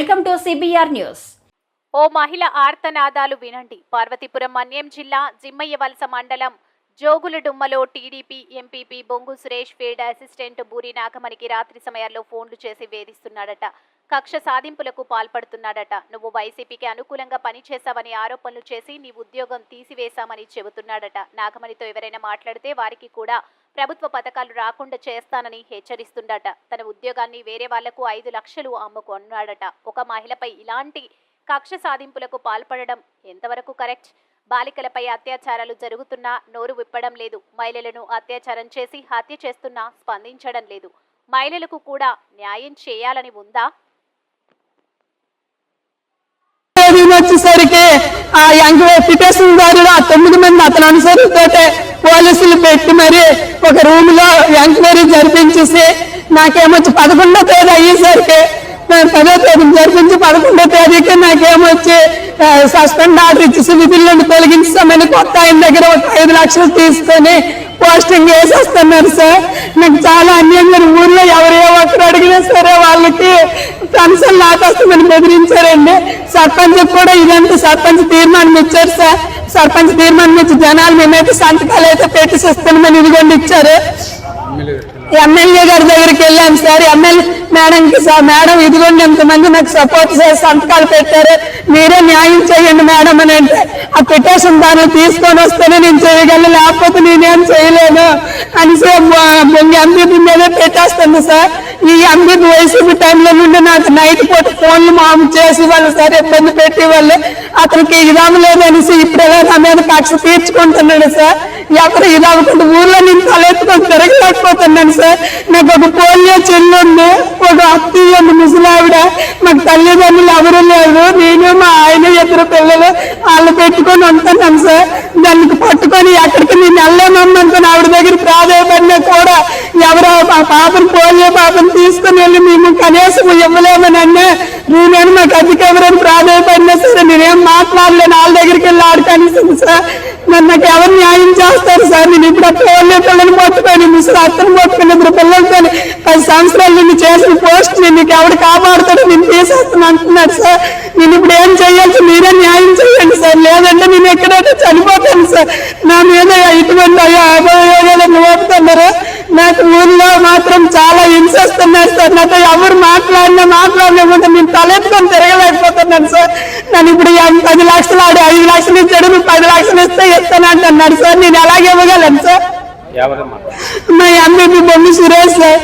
Welcome to CBR news. ఓ మహిళ ఆర్తనాదాలు వినండి. పార్వతీపురం మన్యం జిల్లా జిమ్మయ్యవలస మండలం జోగులడుమ్మలో టీడీపీ ఎంపీపీ బొంగు సురేష్ ఫీల్డ్ అసిస్టెంట్ బూరి నాగమణికి రాత్రి సమయాల్లో ఫోన్లు చేసి వేధిస్తున్నాడట. కక్ష సాధింపులకు పాల్పడుతున్నాడట. నువ్వు వైసీపీకి అనుకూలంగా పనిచేశావని ఆరోపణలు చేసి నీ ఉద్యోగం తీసివేశామని చెబుతున్నాడట. నాగమణితో ఎవరైనా మాట్లాడితే వారికి కూడా ప్రభుత్వ పథకాలు రాకుండా చేస్తానని హెచ్చరిస్తుండట. తన ఉద్యోగాన్ని వేరే వాళ్లకు 5 లక్షలు అమ్ముకున్నాడట. ఒక మహిళపై ఇలాంటి కక్ష సాధింపులకు పాల్పడడం ఎంతవరకు కరెక్ట్? బాలికలపై అత్యాచారాలు జరుగుతున్నా నోరు విప్పడం లేదు. మహిళలను అత్యాచారం చేసి హత్య చేస్తున్నా స్పందించడం లేదు. మహిళలకు కూడా న్యాయం చేయాలని ఉందా? వచ్చేసరికి ఆ పిటిషన్ దారులు ఆ 9 మంది అతను అనుసరిస్తే పోలీసులు పెట్టి మరి ఒక రూమ్ లో ఎంక్వైరీ జరిపించేసి నాకేమొచ్చి 11వ తేదీ అయ్యేసరికి 10వ తేదీ జరిపించి 11వ తేదీకి నాకేమొచ్చి సస్పెండ్ ఆర్డర్ ఇచ్చేసి విధులను తొలగించామని కొత్త ఆయన దగ్గర ఒక 5 లక్షలు తీసుకొని పోస్టింగ్ వేసేస్తున్నారు సార్. నాకు చాలా అన్యంగా ఊర్లో ఎవరే ఒక్కరు అడిగినా సరే వాళ్ళకి పెన్షన్ లాపేస్తామని బెదిరించారండి. సర్పంచ్ కూడా ఇదంతా సర్పంచ్ తీర్మానం ఇచ్చారు సార్. సర్పంచ్ తీర్మానం ఇచ్చి జనాలు మేమైతే సంతకాలు అయితే పెట్టిస్తామని ఇదిగోండి ఇచ్చారు. ఎమ్మెల్యే గారి దగ్గరికి వెళ్ళాను సార్. ఎమ్మెల్యే మేడంకి సార్, మేడం ఇదిగోండి ఎంతమంది నాకు సపోర్ట్ చేసి సంతకాలు పెట్టారు, మీరే న్యాయం చేయండి మేడం అని అంటే ఆ పిటిషన్ దాన్ని తీసుకొని వస్తేనే నేను చేయగలను, లేకపోతే నేనేం చేయలేను అనేసి ఎంపీ మీదే పెట్టేస్తుంది సార్. ఈ ఎంపీ వైసీపీ టైంలో నుండి నాకు నైట్ పూట ఫోన్లు మాము చేసి వాళ్ళు సార్ ఇబ్బంది పెట్టి వాళ్ళు అతనికి ఇదాము లేదనేసి ఇప్పుడే నా మీద కక్ష తీర్చుకుంటున్నాడు సార్. ఎవరు ఇదవకుండా ఊర్లో నేను తలెత్తుకొని తిరగలేకపోతున్నాను సార్. నాకు ఒక పోలియో చెల్లి ఉంది, ఒక అత్తయ్య ఉంది ముసలావిడ, మాకు తల్లిదండ్రులు ఎవరు లేరు, నేను మా ఆయన 2 పిల్లలు వాళ్ళు పెట్టుకొని ఉంటున్నాను సార్. దానికి పట్టుకొని ఎక్కడికి నేను వెళ్ళలేమనుకుని ఆవిడ దగ్గర ప్రాధాయపడినా కూడా ఎవరో ఆ పాపను పోలియో పాపను తీసుకుని వెళ్ళి మేము కనీసం ఇవ్వలేమని అన్నా నేనేమి మాకు అధిక ఎవరైనా ప్రాధాయపడినా సరే నేనేం మాట్లాడలేను. వాళ్ళ దగ్గరికి వెళ్ళి ఆడుకనిస్తుంది సార్. నాకు ఎవరు న్యాయం చేస్తారు సార్? నేను ఇప్పుడు పోలియో పిల్లలు పట్టుకొని ముసలి అత్తను పట్టుకుని 2 పిల్లలతో 10 సంవత్సరాల నుండి చేసిన పోస్ట్ నీకు ఎవరు కాపాడుతాడో నేను తీసేస్తాను అంటున్నాడు సార్. నేను ఇప్పుడు ఏం చేయాల్సి మీరే న్యాయం చేయండి సార్, లేదంటే నేను ఎక్కడైతే చనిపోతాను సార్. నా మీద ఇటువంటి అభియోగాలు మోపుతున్నారు. నాకు ఊళ్ళో మాత్రం చాలా హింసిస్తున్నారు సార్. నాతో ఎవరు మాట్లాడలేకుండా నేను తలెత్తుకొని తిరగలేకపోతున్నాను సార్. నన్ను ఇప్పుడు 10 లక్షలు 5 లక్షలు ఇచ్చాడు, నువ్వు 10 లక్షలు ఇస్తే ఇస్తానంటున్నాడు సార్. నేను ఎలాగ ఇవ్వగలను సార్? మా ఎంపీ బొంగు సురేష్ సార్.